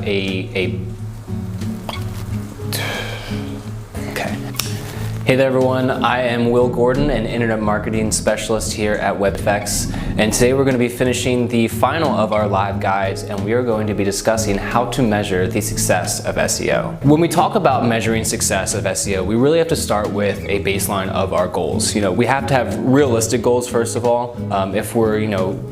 Hey there everyone, I am Will Gordon, an internet marketing specialist here at WebFX, and today we're going to be finishing the final of our live guides, and we are going to be discussing how to measure the success of SEO. When we talk about measuring success of SEO, we really have to start with a baseline of our goals. We have to have realistic goals first of all. If we're,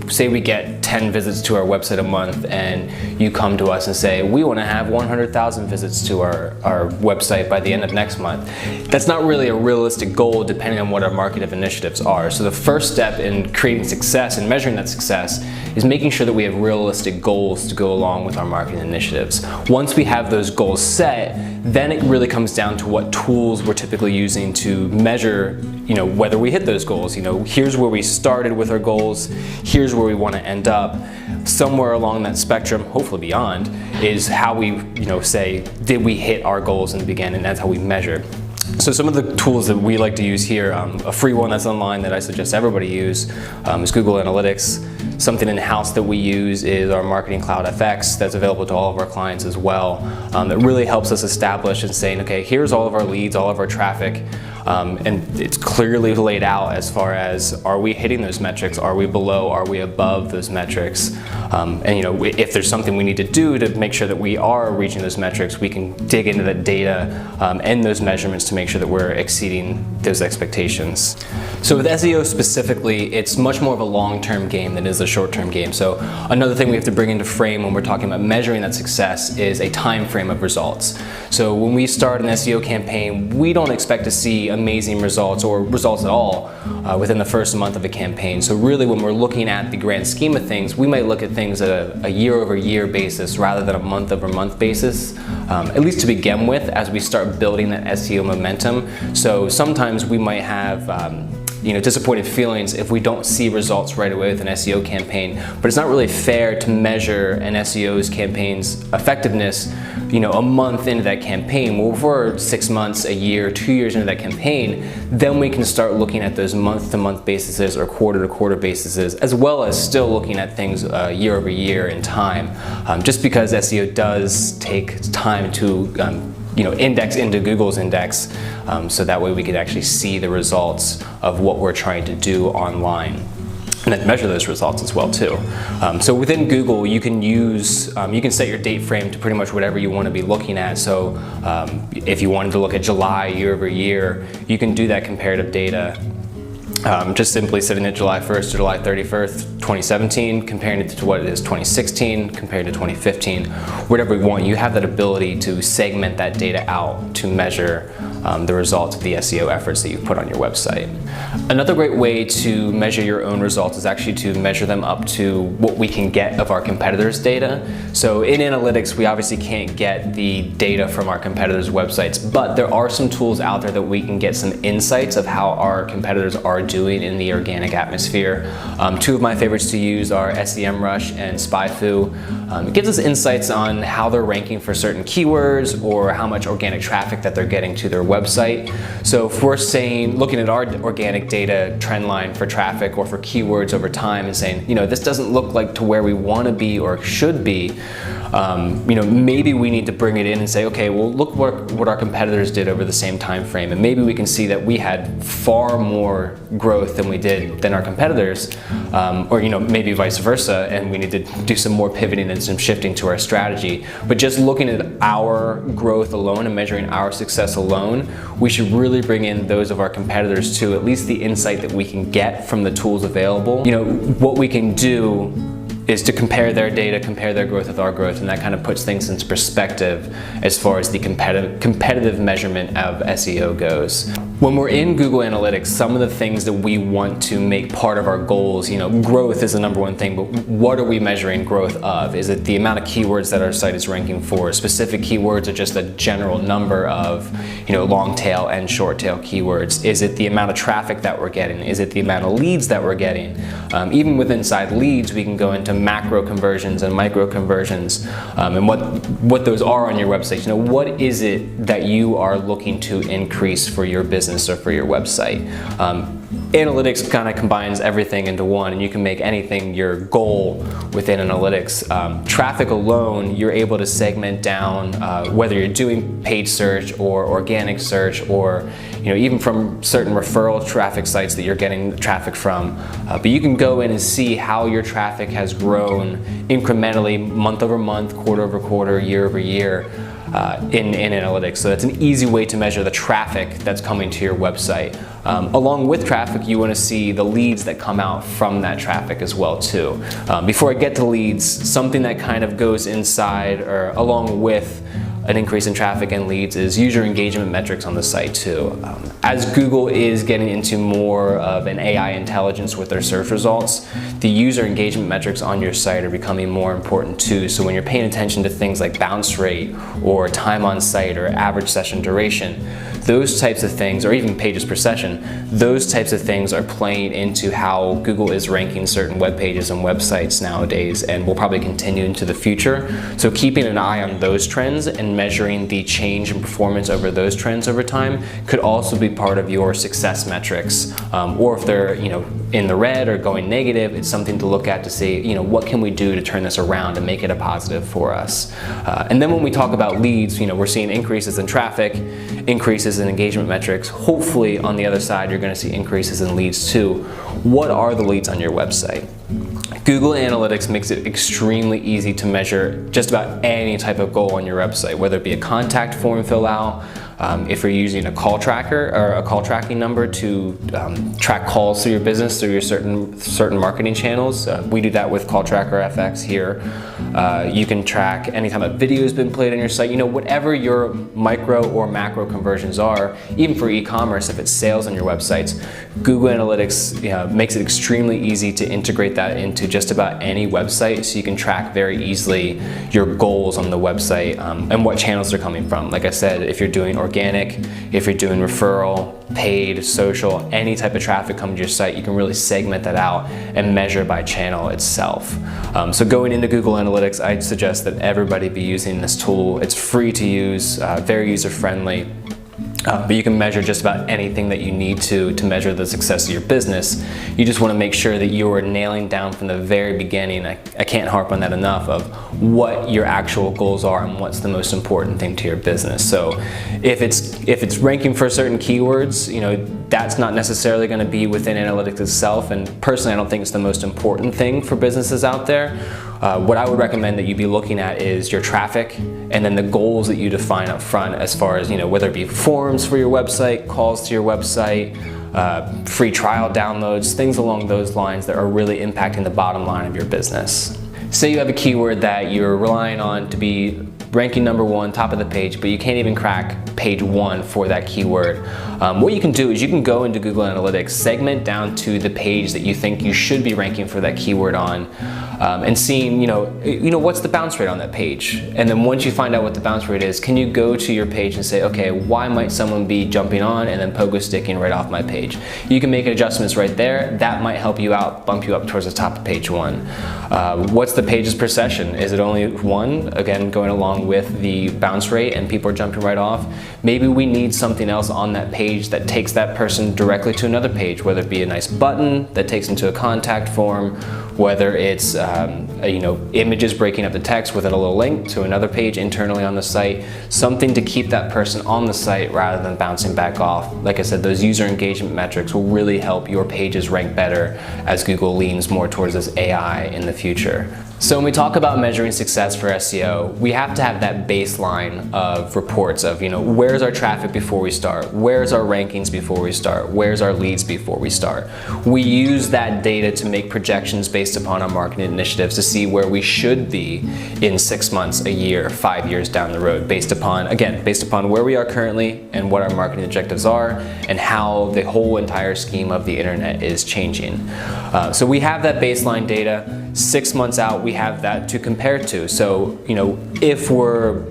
say we get 10 visits to our website a month and you come to us and say, we want to have 100,000 visits to our website by the end of next month, that's not really a realistic goal depending on what our marketing initiatives are. So the first step in creating success and measuring that success is making sure that we have realistic goals to go along with our marketing initiatives. Once we have those goals set, then it really comes down to what tools we're typically using to measure whether we hit those goals. Here's where we started with our goals, here's where we want to end up. Somewhere along that spectrum, hopefully beyond, is how we say, did we hit our goals in the beginning, and that's how we measure. So some of the tools that we like to use here, a free one that's online that I suggest everybody use is Google Analytics. Something in-house that we use is our Marketing Cloud FX that's available to all of our clients as well. That really helps us establish and saying, okay, here's all of our leads, all of our traffic, and it's clearly laid out as far as, are we hitting those metrics? Are we below? Are we above those metrics? And if there's something we need to do to make sure that we are reaching those metrics, we can dig into that data and those measurements to make sure that we're exceeding those expectations. So with SEO specifically, it's much more of a long-term game than it is a short-term game. So another thing we have to bring into frame when we're talking about measuring that success is a time frame of results. So when we start an SEO campaign, we don't expect to see amazing results or results at all within the first month of a campaign. So really when we're looking at the grand scheme of things, we might look at things at a year-over-year basis rather than a month-over-month basis, at least to begin with, as we start building that SEO momentum. So sometimes we might have disappointed feelings if we don't see results right away with an SEO campaign, but it's not really fair to measure an SEO's campaign's effectiveness a month into that campaign. Well, if we're 6 months, a year, 2 years into that campaign, then we can start looking at those month-to-month bases or quarter-to-quarter bases, as well as still looking at things year-over-year in time. Just because SEO does take time to index into Google's index, so that way we can actually see the results of what we're trying to do online, and then measure those results as well too. So within Google, you can use, you can set your date frame to pretty much whatever you want to be looking at. So if you wanted to look at July year over year, you can do that comparative data. Just simply setting it July 1st to July 31st, 2017, comparing it to what it is 2016, compared to 2015, whatever we want. You have that ability to segment that data out to measure the results of the SEO efforts that you put on your website. Another great way to measure your own results is actually to measure them up to what we can get of our competitors' data. So in analytics, we obviously can't get the data from our competitors' websites, but there are some tools out there that we can get some insights of how our competitors are doing in the organic atmosphere. Two of my favorites to use are SEMrush and SpyFu. It gives us insights on how they're ranking for certain keywords or how much organic traffic that they're getting to their website. So if we're looking at our organic data trend line for traffic or for keywords over time and saying, this doesn't look like to where we want to be or should be, maybe we need to bring it in and say, okay, well, look what our competitors did over the same time frame, and maybe we can see that we had far more growth than our competitors, or maybe vice versa, and we need to do some more pivoting and some shifting to our strategy. But just looking at our growth alone and measuring our success alone, we should really bring in those of our competitors too, at least the insight that we can get from the tools available. What we can do is to compare their data, compare their growth with our growth, and that kind of puts things into perspective as far as the competitive measurement of SEO goes. When we're in Google Analytics, some of the things that we want to make part of our goals, growth is the number one thing, but what are we measuring growth of? Is it the amount of keywords that our site is ranking for, specific keywords, or just a general number of, long tail and short tail keywords? Is it the amount of traffic that we're getting? Is it the amount of leads that we're getting? Even with inside leads, we can go into macro conversions and micro conversions, and what those are on your website. What is it that you are looking to increase for your business business or for your website. Analytics kind of combines everything into one, and you can make anything your goal within analytics. Traffic alone, you're able to segment down whether you're doing paid search or organic search, or even from certain referral traffic sites that you're getting traffic from. But you can go in and see how your traffic has grown incrementally, month over month, quarter over quarter, year over year. In analytics. So that's an easy way to measure the traffic that's coming to your website. Along with traffic, you want to see the leads that come out from that traffic as well too. Before I get to leads, something that kind of goes inside or along with an increase in traffic and leads is user engagement metrics on the site too. As Google is getting into more of an AI intelligence with their search results, the user engagement metrics on your site are becoming more important too. So when you're paying attention to things like bounce rate or time on site or average session duration, those types of things, or even pages per session, those types of things are playing into how Google is ranking certain web pages and websites nowadays, and will probably continue into the future. So keeping an eye on those trends and measuring the change in performance over those trends over time could also be part of your success metrics. Or if they're in the red or going negative, it's something to look at to see what can we do to turn this around and make it a positive for us. And then when we talk about leads, we're seeing increases in traffic, increases in engagement metrics. Hopefully on the other side you're going to see increases in leads too. What are the leads on your website? Google Analytics makes it extremely easy to measure just about any type of goal on your website, whether it be a contact form fill out, if you're using a call tracker or a call tracking number to track calls through your business through your certain marketing channels. We do that with Call Tracker FX here. You can track any time a video has been played on your site. Whatever your micro or macro conversions are, even for e-commerce, if it's sales on your websites, Google Analytics makes it extremely easy to integrate that into just about any website, so you can track very easily your goals on the website and what channels they're coming from. Like I said, if you're doing organic, if you're doing referral, paid, social, any type of traffic coming to your site, you can really segment that out and measure by channel itself. So going into Google Analytics, I'd suggest that everybody be using this tool. It's free to use, very user-friendly. But you can measure just about anything that you need to measure the success of your business. You just want to make sure that you are nailing down from the very beginning, I can't harp on that enough, of what your actual goals are and what's the most important thing to your business. So if it's ranking for certain keywords, that's not necessarily going to be within analytics itself, and personally I don't think it's the most important thing for businesses out there. What I would recommend that you be looking at is your traffic, and then the goals that you define up front as far as, whether it be forms for your website, calls to your website, free trial downloads, things along those lines that are really impacting the bottom line of your business. Say you have a keyword that you're relying on to be ranking number one, top of the page, but you can't even crack page one for that keyword. What you can do is you can go into Google Analytics, segment down to the page that you think you should be ranking for that keyword on, and seeing, what's the bounce rate on that page. And then once you find out what the bounce rate is, can you go to your page and say, okay, why might someone be jumping on and then pogo sticking right off my page? You can make adjustments right there. That might help you out, bump you up towards the top of page one. What's the pages per session? Is it only one? Again, going along with the bounce rate and people are jumping right off. Maybe we need something else on that page that takes that person directly to another page, whether it be a nice button that takes them to a contact form, whether it's images breaking up the text with a little link to another page internally on the site, something to keep that person on the site rather than bouncing back off. Like I said, those user engagement metrics will really help your pages rank better as Google leans more towards this AI in the future. So when we talk about measuring success for SEO, we have to have that baseline of reports of, where's our traffic before we start? Where's our rankings before we start? Where's our leads before we start? We use that data to make projections based upon our marketing initiatives to see where we should be in 6 months, a year, 5 years down the road, based upon where we are currently and what our marketing objectives are and how the whole entire scheme of the internet is changing. So we have that baseline data. 6 months out, we have that to compare to. So, if we're,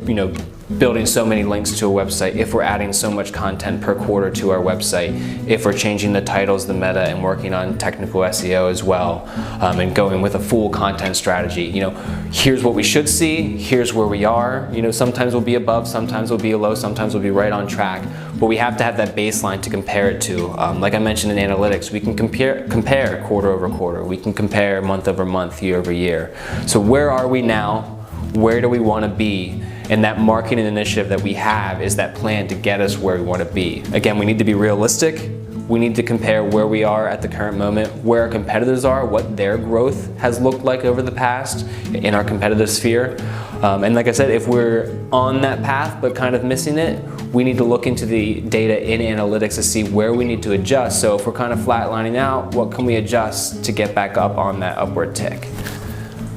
building so many links to a website, if we're adding so much content per quarter to our website, if we're changing the titles, the meta, and working on technical SEO as well, and going with a full content strategy. You know, here's what we should see, here's where we are. You know, sometimes we'll be above, sometimes we'll be below, sometimes we'll be right on track, but we have to have that baseline to compare it to. Like I mentioned in analytics, we can compare quarter over quarter, we can compare month over month, year over year. So where are we now? Where do we want to be? And that marketing initiative that we have is that plan to get us where we want to be. Again, we need to be realistic. We need to compare where we are at the current moment, where our competitors are, what their growth has looked like over the past in our competitive sphere. And like I said, if we're on that path but kind of missing it, we need to look into the data in analytics to see where we need to adjust. So if we're kind of flatlining out, what can we adjust to get back up on that upward tick?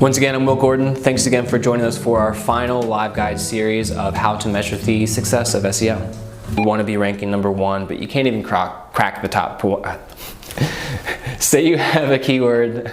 Once again, I'm Will Gordon. Thanks again for joining us for our final live guide series of how to measure the success of SEO. You want to be ranking #1, but you can't even crack the top. Say you have a keyword